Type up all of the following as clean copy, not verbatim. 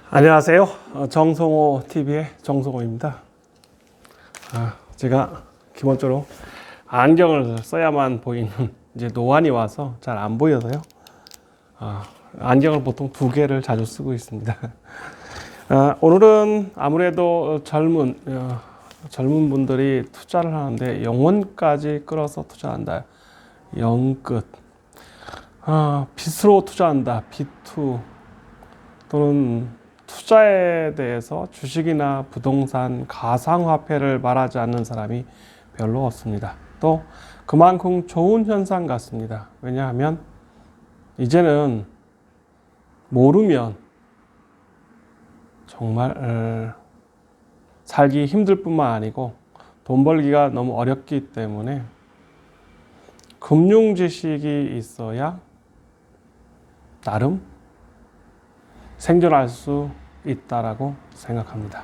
안녕하세요. 정성호 TV의 정성호입니다. 제가 기본적으로 안경을 써야만 보이는 이제 노안이 와서 잘 안 보여서요. 안경을 보통 두 개를 자주 쓰고 있습니다. 오늘은 아무래도 젊은 분들이 투자를 하는데 영혼까지 끌어서 투자한다. 영끝. 빚으로 투자한다. B2 또는 투자에 대해서 주식이나 부동산, 가상화폐를 말하지 않는 사람이 별로 없습니다. 또 그만큼 좋은 현상 같습니다. 왜냐하면 이제는 모르면 정말 살기 힘들 뿐만 아니고 돈 벌기가 너무 어렵기 때문에 금융 지식이 있어야 나름 생존할 수 있다라고 생각합니다.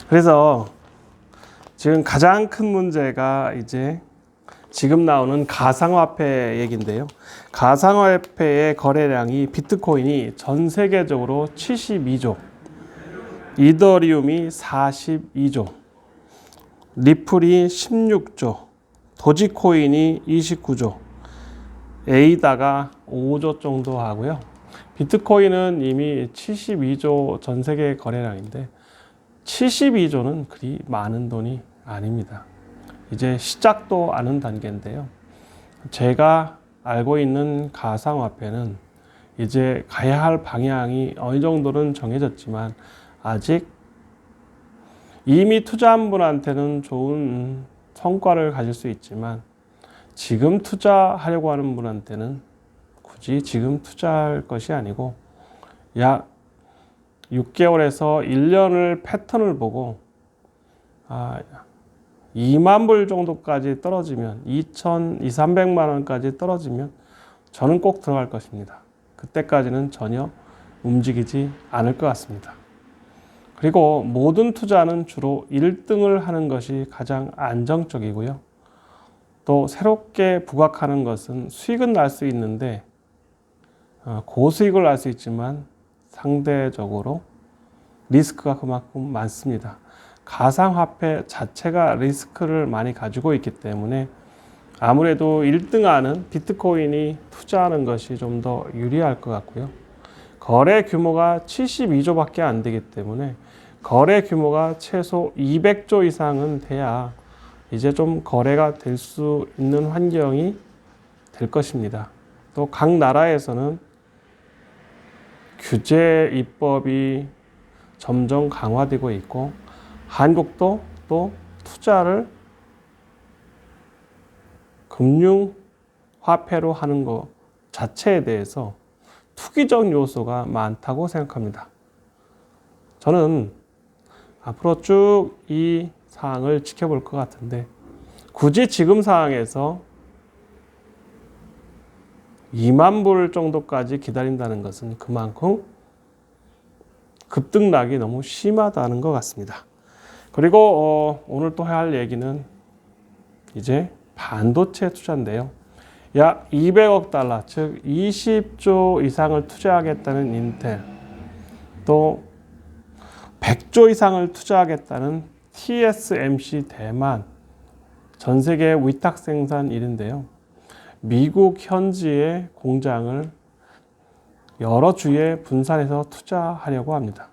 그래서 지금 가장 큰 문제가 이제 지금 나오는 가상화폐 얘기인데요. 가상화폐의 거래량이 비트코인이 전 세계적으로 72조, 이더리움이 42조, 리플이 16조, 도지코인이 29조, 에이다가 5조 정도 하고요. 비트코인은 이미 72조 전 세계 거래량인데 72조는 그리 많은 돈이 아닙니다. 이제 시작도 않은 단계인데요. 제가 알고 있는 가상화폐는 이제 가야 할 방향이 어느 정도는 정해졌지만 아직 이미 투자한 분한테는 좋은 성과를 가질 수 있지만 지금 투자하려고 하는 분한테는 굳이 지금 투자할 것이 아니고 약 6개월에서 1년을 패턴을 보고 2만 불 정도까지 떨어지면 2,300만 원까지 떨어지면 저는 꼭 들어갈 것입니다. 그때까지는 전혀 움직이지 않을 것 같습니다. 그리고 모든 투자는 주로 1등을 하는 것이 가장 안정적이고요. 또 새롭게 부각하는 것은 수익은 날 수 있는데 고수익을 날 수 있지만 상대적으로 리스크가 그만큼 많습니다. 가상화폐 자체가 리스크를 많이 가지고 있기 때문에 아무래도 1등하는 비트코인이 투자하는 것이 좀 더 유리할 것 같고요. 거래 규모가 72조밖에 안 되기 때문에 거래 규모가 최소 200조 이상은 돼야 이제 좀 거래가 될 수 있는 환경이 될 것입니다. 또 각 나라에서는 규제 입법이 점점 강화되고 있고 한국도 또 투자를 금융화폐로 하는 것 자체에 대해서 투기적 요소가 많다고 생각합니다. 저는 앞으로 쭉 이 사항을 지켜볼 것 같은데 굳이 지금 상황에서 2만 불 정도까지 기다린다는 것은 그만큼 급등락이 너무 심하다는 것 같습니다. 그리고 오늘 또 해야 할 얘기는 이제 반도체 투자인데요. 약 200억 달러, 즉 20조 이상을 투자하겠다는 인텔, 또 100조 이상을 투자하겠다는 TSMC 대만, 전 세계 위탁 생산 1인데요. 미국 현지의 공장을 여러 주에 분산해서 투자하려고 합니다.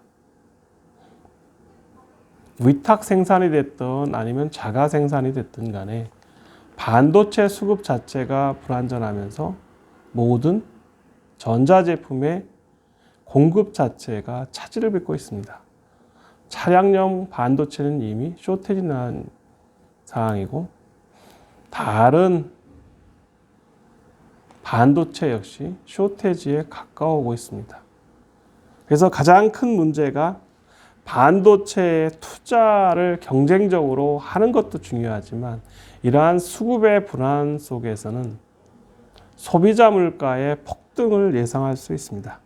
위탁 생산이 됐든 아니면 자가 생산이 됐든 간에 반도체 수급 자체가 불안전하면서 모든 전자제품의 공급 자체가 차질을 빚고 있습니다. 차량용 반도체는 이미 쇼티지 난 상황이고 다른 반도체 역시 쇼티지에 가까워오고 있습니다. 그래서 가장 큰 문제가 반도체에 투자를 경쟁적으로 하는 것도 중요하지만 이러한 수급의 불안 속에서는 소비자 물가의 폭등을 예상할 수 있습니다.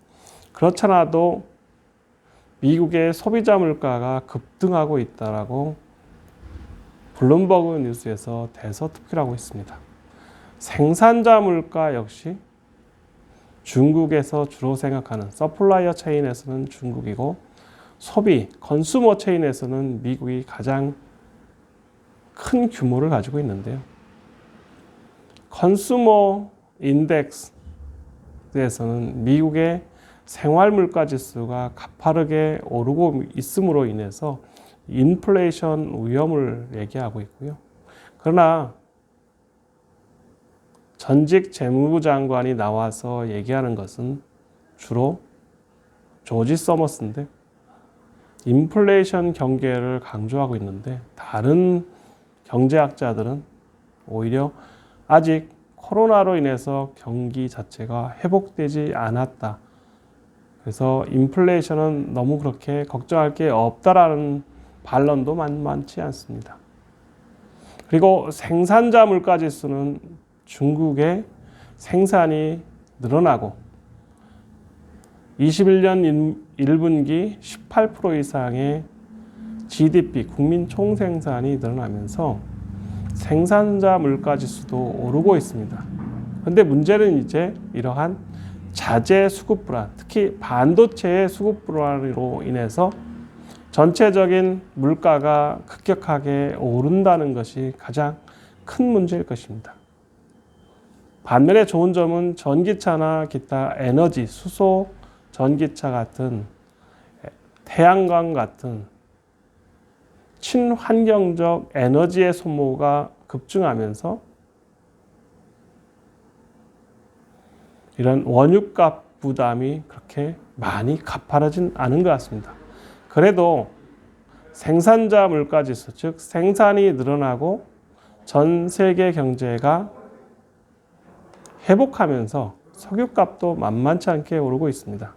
그렇잖아도 미국의 소비자 물가가 급등하고 있다라고 블룸버그 뉴스에서 대서특필하고 있습니다. 생산자 물가 역시 중국에서 주로 생각하는 서플라이어 체인에서는 중국이고 소비, 컨슈머 체인에서는 미국이 가장 큰 규모를 가지고 있는데요. 컨슈머 인덱스에서는 미국의 생활 물가 지수가 가파르게 오르고 있음으로 인해서 인플레이션 위험을 얘기하고 있고요. 그러나 전직 재무부 장관이 나와서 얘기하는 것은 주로 조지 서머스인데 인플레이션 경계를 강조하고 있는데 다른 경제학자들은 오히려 아직 코로나로 인해서 경기 자체가 회복되지 않았다. 그래서 인플레이션은 너무 그렇게 걱정할 게 없다라는 반론도 만만치 않습니다. 그리고 생산자 물가 지수는 중국의 생산이 늘어나고 21년 1분기 18% 이상의 GDP, 국민 총생산이 늘어나면서 생산자 물가 지수도 오르고 있습니다. 그런데 문제는 이제 이러한 자재 수급 불안, 특히 반도체의 수급 불안으로 인해서 전체적인 물가가 급격하게 오른다는 것이 가장 큰 문제일 것입니다. 반면에 좋은 점은 전기차나 기타 에너지, 수소, 전기차 같은 태양광 같은 친환경적 에너지의 소모가 급증하면서 이런 원유값 부담이 그렇게 많이 가파르진 않은 것 같습니다. 그래도 생산자 물가 지수, 즉 생산이 늘어나고 전 세계 경제가 회복하면서 석유값도 만만치 않게 오르고 있습니다.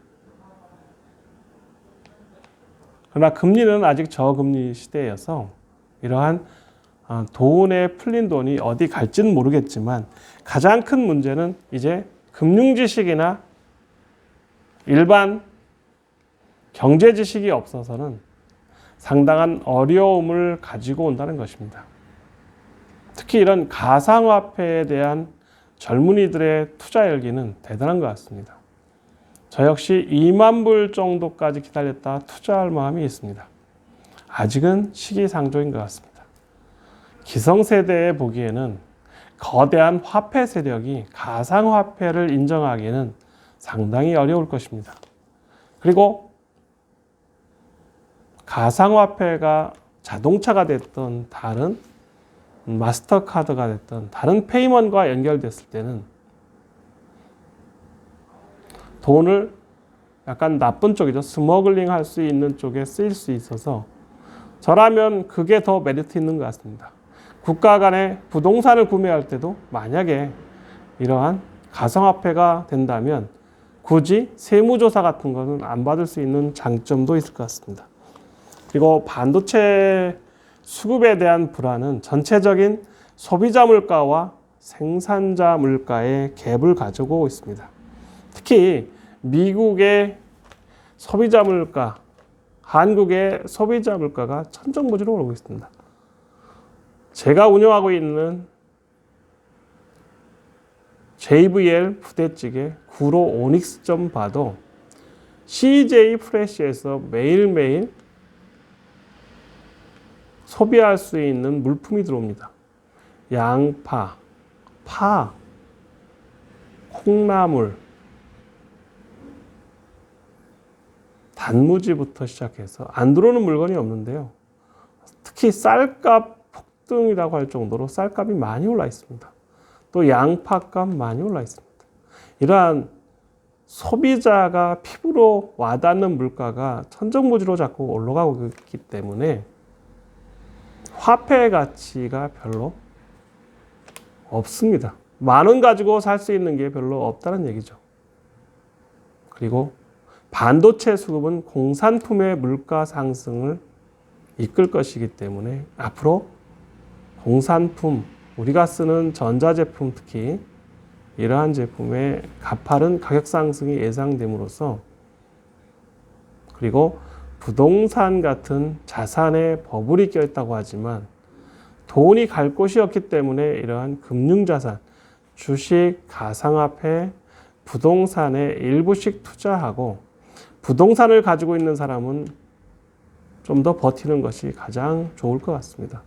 그러나 금리는 아직 저금리 시대여서 이러한 돈에 풀린 돈이 어디 갈지는 모르겠지만 가장 큰 문제는 이제 금융 지식이나 일반 경제 지식이 없어서는 상당한 어려움을 가지고 온다는 것입니다. 특히 이런 가상화폐에 대한 젊은이들의 투자 열기는 대단한 것 같습니다. 저 역시 2만 불 정도까지 기다렸다 투자할 마음이 있습니다. 아직은 시기상조인 것 같습니다. 기성세대에 보기에는 거대한 화폐 세력이 가상화폐를 인정하기에는 상당히 어려울 것입니다. 그리고 가상화폐가 자동차가 됐던 다른 마스터카드가 됐던 다른 페이먼트와 연결됐을 때는 돈을 약간 나쁜 쪽이죠. 스머글링 할 수 있는 쪽에 쓰일 수 있어서 저라면 그게 더 메리트 있는 것 같습니다. 국가 간에 부동산을 구매할 때도 만약에 이러한 가상화폐가 된다면 굳이 세무조사 같은 것은 안 받을 수 있는 장점도 있을 것 같습니다. 그리고 반도체 수급에 대한 불안은 전체적인 소비자 물가와 생산자 물가의 갭을 가지고 있습니다. 특히 미국의 소비자 물가, 한국의 소비자 물가가 천정부지로 오르고 있습니다. 제가 운영하고 있는 JVL 부대찌개 구로 오닉스점 봐도 CJ 프레시에서 매일매일 소비할 수 있는 물품이 들어옵니다. 양파, 파, 콩나물, 단무지부터 시작해서 안 들어오는 물건이 없는데요. 특히 쌀값 폭등이라고 할 정도로 쌀값이 많이 올라 있습니다. 또 양파값 많이 올라 있습니다. 이러한 소비자가 피부로 와닿는 물가가 천정부지로 자꾸 올라가고 있기 때문에 화폐 가치가 별로 없습니다. 만 원 가지고 살 수 있는 게 별로 없다는 얘기죠. 그리고 반도체 수급은 공산품의 물가 상승을 이끌 것이기 때문에 앞으로 공산품, 우리가 쓰는 전자제품 특히 이러한 제품의 가파른 가격 상승이 예상됨으로써 그리고 부동산 같은 자산에 버블이 껴있다고 하지만 돈이 갈 곳이 없기 때문에 이러한 금융자산, 주식, 가상화폐, 부동산에 일부씩 투자하고 부동산을 가지고 있는 사람은 좀 더 버티는 것이 가장 좋을 것 같습니다.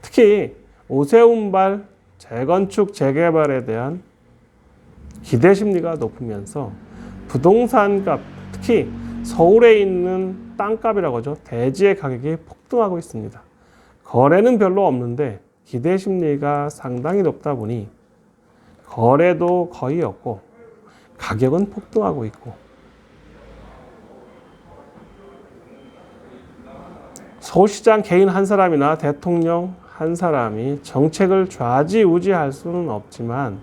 특히 오세훈발 재건축 재개발에 대한 기대 심리가 높으면서 부동산 값, 특히 서울에 있는 땅값이라고 하죠. 대지의 가격이 폭등하고 있습니다. 거래는 별로 없는데 기대 심리가 상당히 높다 보니 거래도 거의 없고 가격은 폭등하고 있고 서울시장 개인 한 사람이나 대통령 한 사람이 정책을 좌지우지할 수는 없지만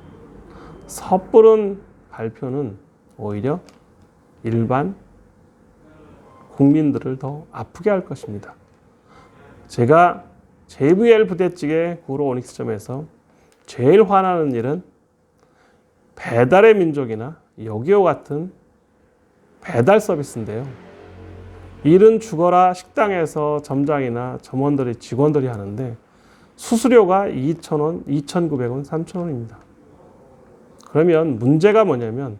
섣부른 발표는 오히려 일반 국민들을 더 아프게 할 것입니다. 제가 JVL 부대찌개 구로 오닉스점에서 제일 화나는 일은 배달의 민족이나 여기와 같은 배달 서비스인데요. 일은 죽어라 식당에서 점장이나 점원들이 직원들이 하는데 수수료가 2,000원, 2,900원, 3,000원입니다. 그러면 문제가 뭐냐면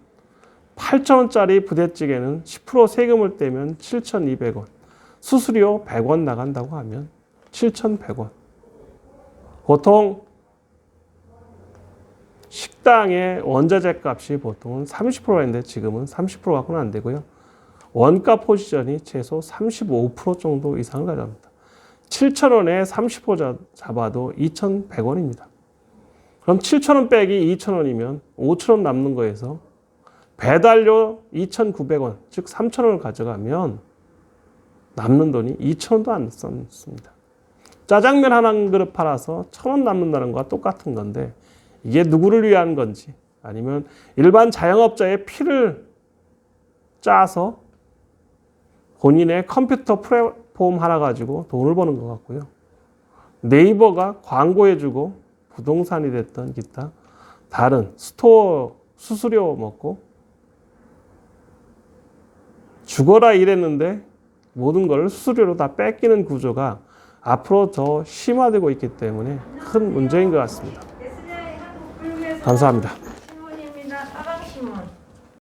8,000원짜리 부대찌개는 10% 세금을 떼면 7,200원, 수수료 100원 나간다고 하면 7,100원. 보통 식당의 원자재 값이 보통은 30%인데 지금은 30% 갖고는 안 되고요. 원가 포지션이 최소 35% 정도 이상을 가져갑니다. 7,000원에 30% 잡아도 2,100원입니다. 그럼 7,000원 빼기 2,000원이면 5,000원 남는 거에서 배달료 2,900원, 즉 3,000원을 가져가면 남는 돈이 2,000원도 안 남습니다. 짜장면 한 그릇 팔아서 1,000원 남는다는 거와 똑같은 건데 이게 누구를 위한 건지 아니면 일반 자영업자의 피를 짜서 본인의 컴퓨터 플랫폼 하나 가지고 돈을 버는 것 같고요. 네이버가 광고해주고 부동산이 됐던 기타 다른 스토어 수수료 먹고 죽어라 일했는데 모든 걸 수수료로 다 뺏기는 구조가 앞으로 더 심화되고 있기 때문에 큰 문제인 것 같습니다. 감사합니다.